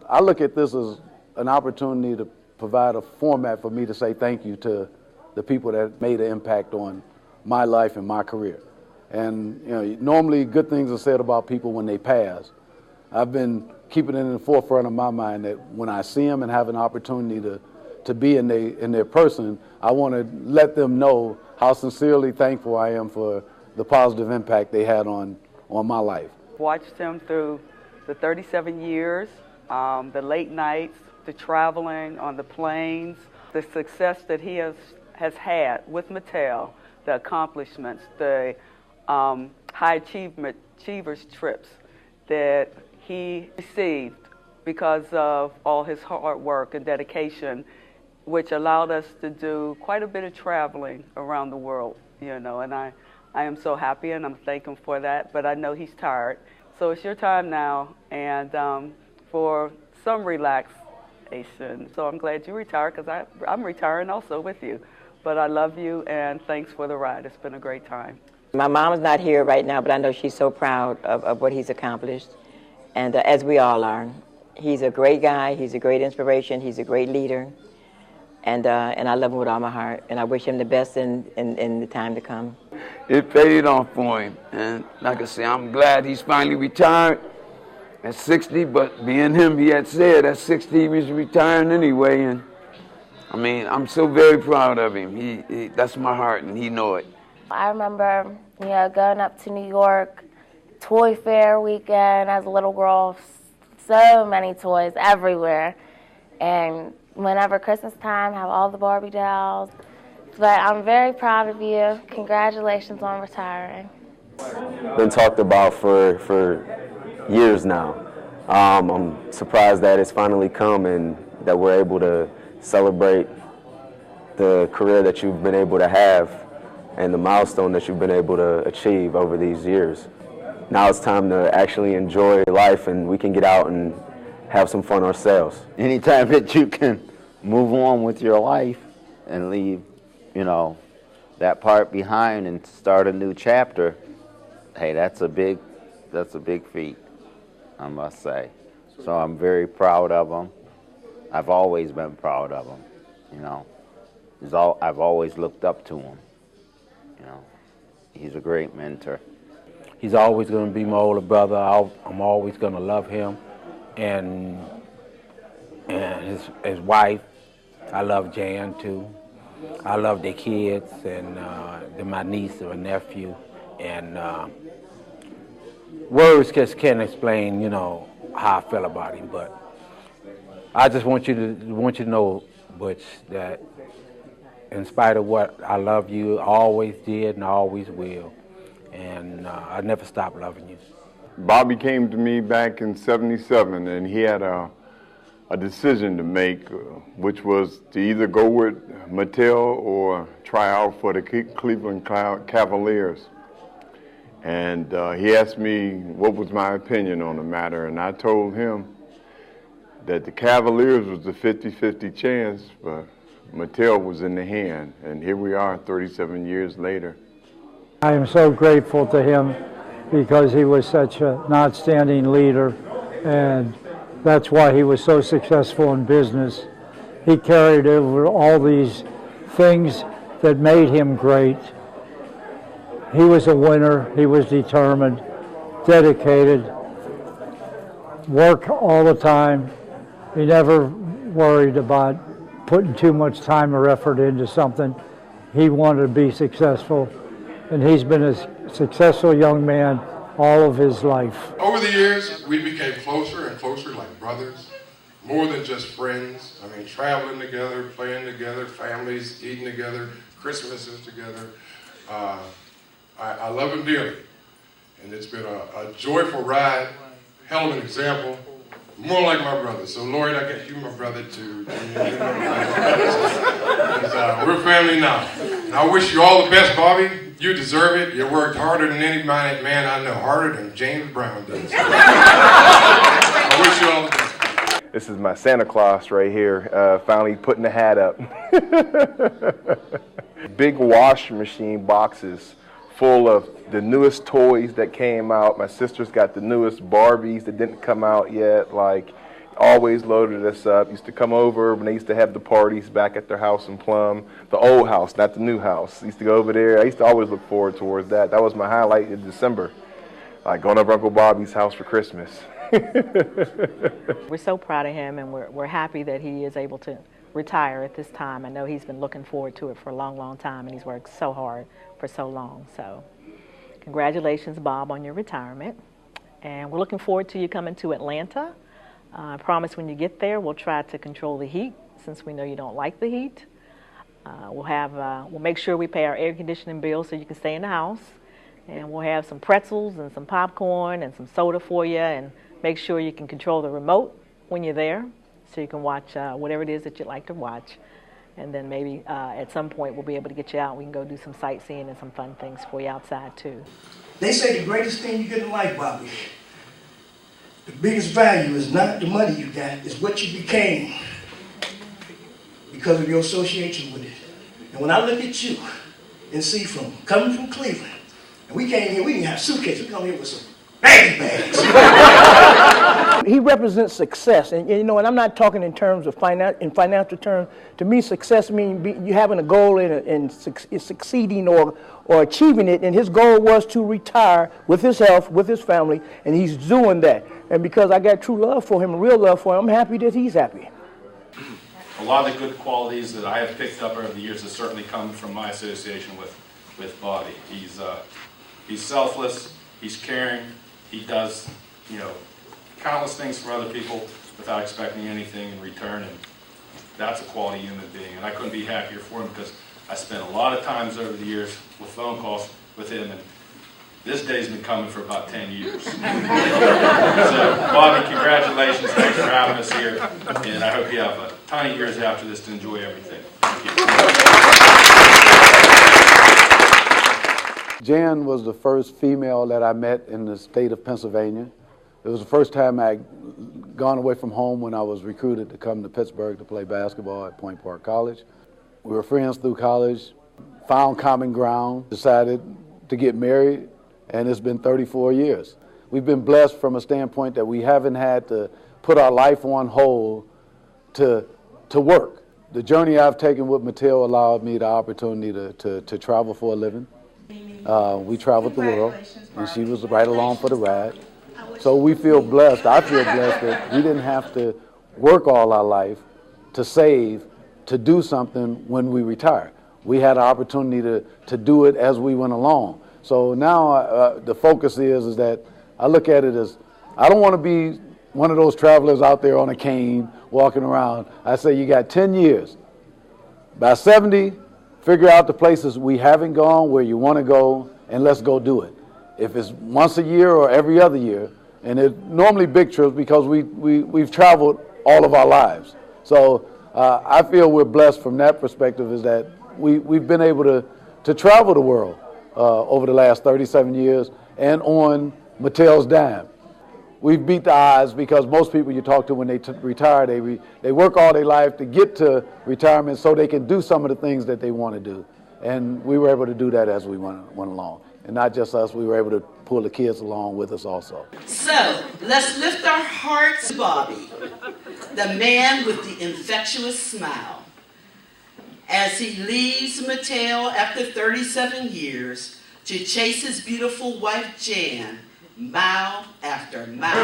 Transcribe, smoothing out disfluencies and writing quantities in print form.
I look at this as an opportunity to provide a format for me to say thank you to the people that made an impact on my life and my career. And normally good things are said about people when they pass. I've been keeping it in the forefront of my mind that when I see them and have an opportunity to be in their person, I want to let them know how sincerely thankful I am for the positive impact they had on my life. Watched him through the 37 years, the late nights, the traveling on the planes, the success that he has had with Mattel, the accomplishments, the high achievers trips that he received because of all his hard work and dedication, which allowed us to do quite a bit of traveling around the world, and I am so happy and I'm thankful for that, but I know he's tired. So it's your time now, and for some relaxation. So I'm glad you retired, because I'm retiring also with you. But I love you, and thanks for the ride. It's been a great time. My mom's not here right now, but I know she's so proud of what he's accomplished, and as we all are. He's a great guy. He's a great inspiration. He's a great leader, and I love him with all my heart, and I wish him the best in the time to come. It paid off for him, and like I say, I'm glad he's finally retired at 60, but being him, he had said at 60 he was retiring anyway, and I mean, I'm so very proud of him. He that's my heart, and he know it. I remember, going up to New York, Toy Fair weekend as a little girl, so many toys everywhere, and whenever Christmas time, have all the Barbie dolls. But I'm very proud of you. Congratulations on retiring. Been talked about for years now. I'm surprised that it's finally come and that we're able to celebrate the career that you've been able to have and the milestone that you've been able to achieve over these years. Now it's time to actually enjoy life, and we can get out and have some fun ourselves. Anytime that you can move on with your life and leave, that part behind and start a new chapter, hey, that's a big feat, I must say. So I'm very proud of him. I've always been proud of him, I've always looked up to him, He's a great mentor. He's always going to be my older brother. I'm always going to love him, and his wife. I love Jan too. I love their kids, and my niece and my nephew, and words just can't explain, how I feel about him. But I just want you to know, Butch, that in spite of what I love you, I always did and I always will, and I never stop loving you. Bobby came to me back in '77, and he had a decision to make, which was to either go with Mattel or try out for the Cleveland Cavaliers. And he asked me what was my opinion on the matter, and I told him that the Cavaliers was a 50-50 chance, but Mattel was in the hand, and here we are 37 years later. I am so grateful to him because he was such an outstanding leader, and that's why he was so successful in business. He carried over all these things that made him great. He was a winner. He was determined, dedicated, worked all the time. He never worried about putting too much time or effort into something. He wanted to be successful, and he's been a successful young man all of his life. Over the years, we became closer and closer, like brothers, more than just friends. I mean, traveling together, playing together, families eating together, Christmases together. I love him dearly, and it's been a joyful ride, hell of an example, more like my brother. So, Lloyd, I guess you're my brother too. We're family now. And I wish you all the best, Bobby. You deserve it. You worked harder than any man I know, harder than James Brown does. I wish you all the best. This is my Santa Claus right here, finally putting the hat up. Big washing machine boxes full of the newest toys that came out. My sister's got the newest Barbies that didn't come out yet. Like, always loaded us up. Used to come over when they used to have the parties back at their house in Plum, the old house, not the new house. Used to go over there. I used to always look forward towards that. That was my highlight in December, like going over Uncle Bobby's house for Christmas. We're so proud of him, and we're happy that he is able to retire at this time. I know he's been looking forward to it for a long, long time, and he's worked so hard for so long. So congratulations, Bob, on your retirement. And we're looking forward to you coming to Atlanta. I promise when you get there, we'll try to control the heat, since we know you don't like the heat. We'll make sure we pay our air conditioning bill so you can stay in the house. And we'll have some pretzels and some popcorn and some soda for you, and make sure you can control the remote when you're there so you can watch whatever it is that you'd like to watch. And then maybe at some point we'll be able to get you out. We can go do some sightseeing and some fun things for you outside too. They say the greatest thing you get in life, Bobby, the biggest value is not the money you got, it's what you became because of your association with it. And when I look at you and see coming from Cleveland, and we came here, we didn't have suitcases, we come here with some bags. He represents success, and you know, and I'm not talking in terms of financial terms. To me, success means you having a goal and succeeding or achieving it. And his goal was to retire with his health, with his family, and he's doing that. And because I got true love for him, real love for him, I'm happy that he's happy. A lot of the good qualities that I have picked up over the years have certainly come from my association with Bobby. He's selfless, he's caring, he does, you know, countless things for other people without expecting anything in return, and that's a quality human being. And I couldn't be happier for him, because I spent a lot of times over the years with phone calls with him, and this day's been coming for about 10 years. So, Bobby, congratulations, thanks for having us here, and I hope you have a ton of years after this to enjoy everything. Thank you. Jan was the first female that I met in the state of Pennsylvania. It was the first time I'd gone away from home when I was recruited to come to Pittsburgh to play basketball at Point Park College. We were friends through college, found common ground, decided to get married, and it's been 34 years. We've been blessed from a standpoint that we haven't had to put our life on hold to work. The journey I've taken with Mattel allowed me the opportunity to travel for a living. We traveled the world, and she was right along for the ride. So we feel blessed, I feel blessed that we didn't have to work all our life to save, to do something when we retire. We had an opportunity to do it as we went along. So now the focus is that I look at it as, I don't want to be one of those travelers out there on a cane walking around. I say you got 10 years. By 70, figure out the places we haven't gone, where you want to go, and let's go do it. If it's once a year or every other year, and it's normally big trips because we've traveled all of our lives. So I feel we're blessed from that perspective, is that we've been able to travel the world over the last 37 years and on Mattel's dime. We've beat the odds, because most people you talk to when they retire, they work all their life to get to retirement so they can do some of the things that they want to do. And we were able to do that as we went along. And not just us, we were able to pull the kids along with us also. So, let's lift our hearts to Bobby, the man with the infectious smile, as he leaves Mattel after 37 years to chase his beautiful wife Jan, mile after mile.